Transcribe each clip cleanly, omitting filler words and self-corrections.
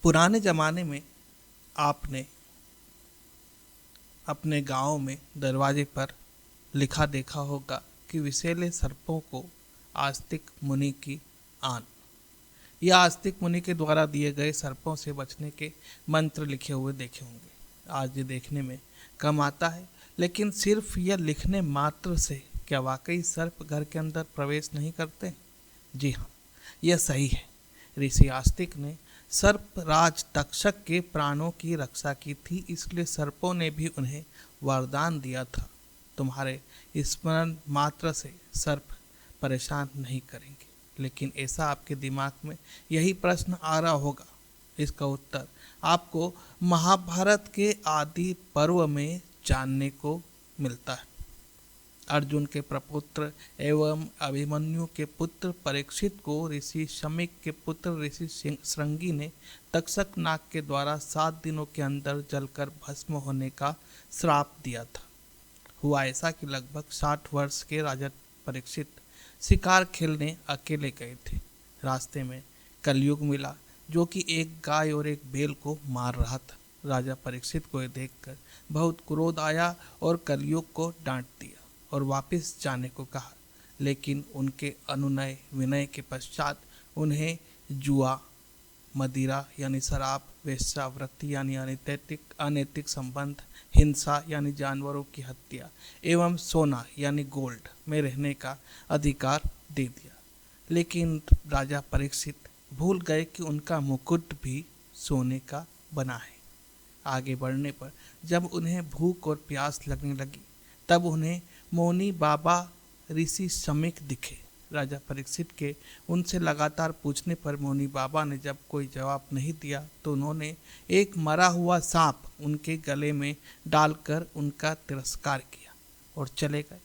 पुराने ज़माने में आपने अपने गांव में दरवाजे पर लिखा देखा होगा कि विषैले सर्पों को आस्तिक मुनि की आन। या आस्तिक मुनि के द्वारा दिए गए सर्पों से बचने के मंत्र लिखे हुए देखे होंगे। आज ये देखने में कम आता है, लेकिन सिर्फ यह लिखने मात्र से क्या वाकई सर्प घर के अंदर प्रवेश नहीं करते? जी हाँ, यह सही है। ऋषि आस्तिक ने सर्पराज तक्षक के प्राणों की रक्षा की थी, इसलिए सर्पों ने भी उन्हें वरदान दिया था, तुम्हारे स्मरण मात्र से सर्प परेशान नहीं करेंगे। लेकिन ऐसा आपके दिमाग में यही प्रश्न आ रहा होगा। इसका उत्तर आपको महाभारत के आदि पर्व में जानने को मिलता है। अर्जुन के प्रपुत्र एवं अभिमन्यु के पुत्र परीक्षित को ऋषि शमीक के पुत्र ऋषि श्रृंगी ने तक्षक नाग के द्वारा 7 दिनों के अंदर जलकर भस्म होने का श्राप दिया था। हुआ ऐसा कि लगभग 60 वर्ष के राजा परीक्षित शिकार खेलने अकेले गए थे। रास्ते में कलयुग मिला, जो कि एक गाय और एक बैल को मार रहा था। राजा परीक्षित को देखकर बहुत क्रोध आया और कलयुग को डांट दिया और वापस जाने को कहा। लेकिन उनके अनुनय विनय के पश्चात उन्हें जुआ, मदिरा यानी शराब, वेश्यावृत्ति यानी अनैतिक संबंध, हिंसा यानी जानवरों की हत्या एवं सोना यानी गोल्ड में रहने का अधिकार दे दिया। लेकिन राजा परीक्षित भूल गए कि उनका मुकुट भी सोने का बना है। आगे बढ़ने पर जब उन्हें भूख और प्यास लगने लगी, तब उन्हें मौनी बाबा ऋषि शमीक दिखे। राजा परीक्षित के उनसे लगातार पूछने पर मौनी बाबा ने जब कोई जवाब नहीं दिया, तो उन्होंने एक मरा हुआ सांप उनके गले में डालकर उनका तिरस्कार किया और चले गए।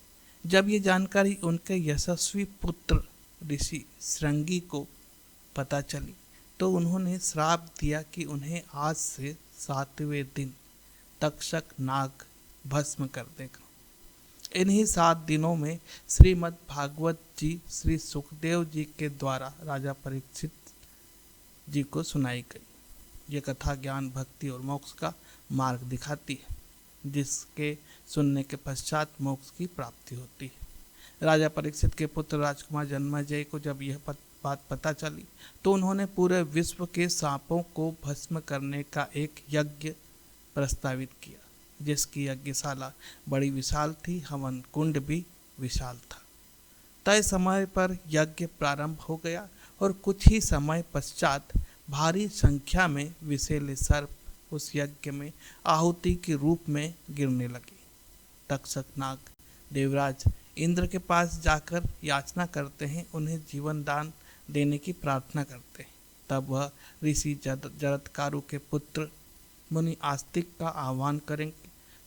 जब ये जानकारी उनके यशस्वी पुत्र ऋषि श्रृंगी को पता चली, तो उन्होंने श्राप दिया कि उन्हें आज से 7वें दिन तक्षक नाग भस्म कर देगा। इन्हीं 7 दिनों में श्रीमद् भागवत जी श्री सुखदेव जी के द्वारा राजा परीक्षित जी को सुनाई गई। ये कथा ज्ञान, भक्ति और मोक्ष का मार्ग दिखाती है, जिसके सुनने के पश्चात मोक्ष की प्राप्ति होती है। राजा परीक्षित के पुत्र राजकुमार जन्मेजय को जब यह बात पता चली, तो उन्होंने पूरे विश्व के सांपों को भस्म करने का एक यज्ञ प्रस्तावित किया, जिसकी यज्ञशाला बड़ी विशाल थी, हवन कुंड भी विशाल था। तय समय पर यज्ञ प्रारंभ हो गया और कुछ ही समय पश्चात भारी संख्या में विषैले सर्प उस यज्ञ में आहुति के रूप में गिरने लगे। तक्षक नाग देवराज इंद्र के पास जाकर याचना करते हैं, उन्हें जीवन दान देने की प्रार्थना करते हैं। तब वह ऋषि जरत्कारु के पुत्र मुनि आस्तिक का आह्वान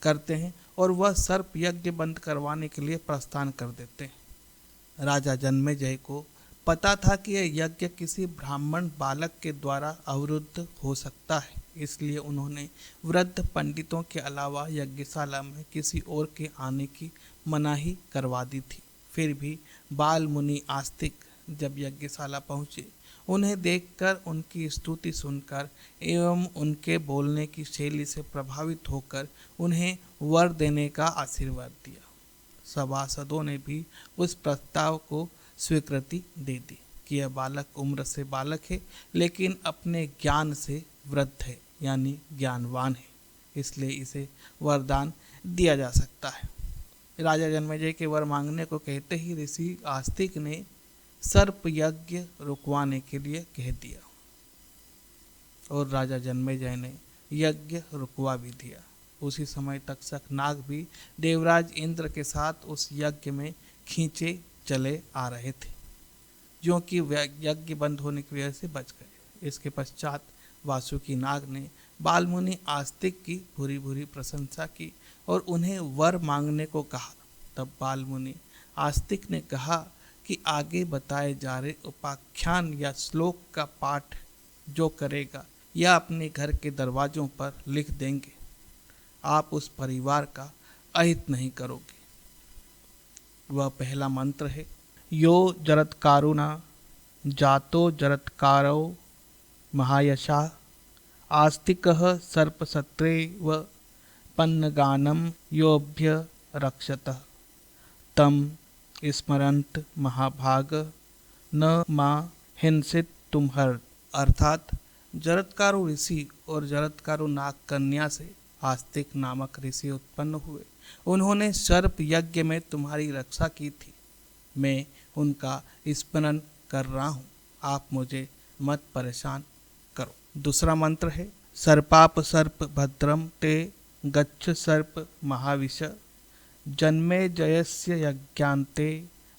करते हैं और वह सर्प यज्ञ बंद करवाने के लिए प्रस्थान कर देते हैं। राजा जन्मेजय को पता था कि यह यज्ञ किसी ब्राह्मण बालक के द्वारा अवरुद्ध हो सकता है, इसलिए उन्होंने वृद्ध पंडितों के अलावा यज्ञशाला में किसी और के आने की मनाही करवा दी थी। फिर भी बाल मुनि आस्तिक जब यज्ञशाला पहुँचे, उन्हें देखकर, उनकी स्तुति सुनकर एवं उनके बोलने की शैली से प्रभावित होकर उन्हें वर देने का आशीर्वाद दिया। सभासदों ने भी उस प्रस्ताव को स्वीकृति दे दी कि यह बालक उम्र से बालक है, लेकिन अपने ज्ञान से वृद्ध है, यानी ज्ञानवान है, इसलिए इसे वरदान दिया जा सकता है। राजा जन्मेजय के वर मांगने को कहते ही ऋषि आस्तिक ने सर्प यज्ञ रुकवाने के लिए कह दिया और राजा जन्मेजय ने यज्ञ रुकवा भी दिया। उसी समय तक्षक नाग भी देवराज इंद्र के साथ उस यज्ञ में खींचे चले आ रहे थे, जो कि यज्ञ बंद होने की वजह से बच गए। इसके पश्चात वासुकी नाग ने बालमुनि आस्तिक की भूरी भूरी प्रशंसा की और उन्हें वर मांगने को कहा। तब बालमुनि आस्तिक ने कहा कि आगे बताए जा रहे उपाख्यान या श्लोक का पाठ जो करेगा या अपने घर के दरवाजों पर लिख देंगे, आप उस परिवार का अहित नहीं करोगे। वह पहला मंत्र है, यो जरत्कारुणा जातो जरत्कारो महायशा आस्तिकः सर्पसत्रेव पन्नगानं योभ्य रक्षतः तम स्मरंत महाभाग न माँ हिंसित तुम्हर। अर्थात जरत्कारु ऋषि और जरत्कारु नाग कन्या से आस्तिक नामक ऋषि उत्पन्न हुए। उन्होंने सर्प यज्ञ में तुम्हारी रक्षा की थी। मैं उनका स्मरण कर रहा हूँ, आप मुझे मत परेशान करो। दूसरा मंत्र है सर्पाप सर्प भद्रम ते गच्छ सर्प महाविश जन्मे जयस्य यज्ञान्ते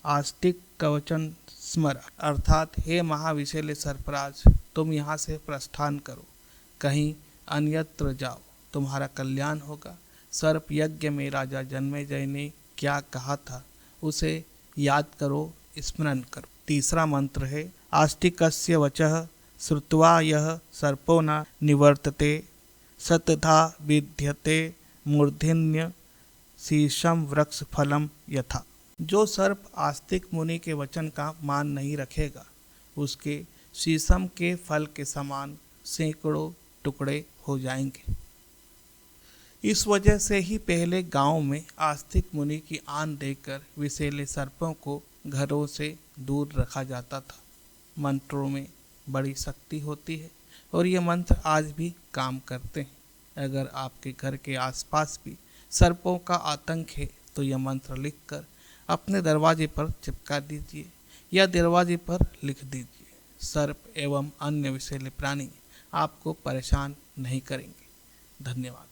आस्तिक कवचन स्मर। अर्थात हे महाविशेले सर्पराज, तुम यहाँ से प्रस्थान करो, कहीं अन्यत्र जाओ, तुम्हारा कल्याण होगा। सर्प यज्ञ में राजा जन्मेजय ने क्या कहा था उसे याद करो, स्मरण करो। तीसरा मंत्र है आस्तिकस्य वचः श्रुत्वा यः सर्पो न निवर्तते सतधा विद्यते मूर्धन्य शीर्षम वृक्ष फलम यथा। जो सर्प आस्तिक मुनि के वचन का मान नहीं रखेगा उसके शीशम के फल के समान सैकड़ों टुकड़े हो जाएंगे। इस वजह से ही पहले गांव में आस्तिक मुनि की आन देकर विषैले सर्पों को घरों से दूर रखा जाता था। मंत्रों में बड़ी शक्ति होती है और ये मंत्र आज भी काम करते हैं। अगर आपके घर के आसपास भी सर्पों का आतंक है तो यह मंत्र लिखकर अपने दरवाजे पर चिपका दीजिए या दरवाजे पर लिख दीजिए। सर्प एवं अन्य विषैले प्राणी आपको परेशान नहीं करेंगे। धन्यवाद।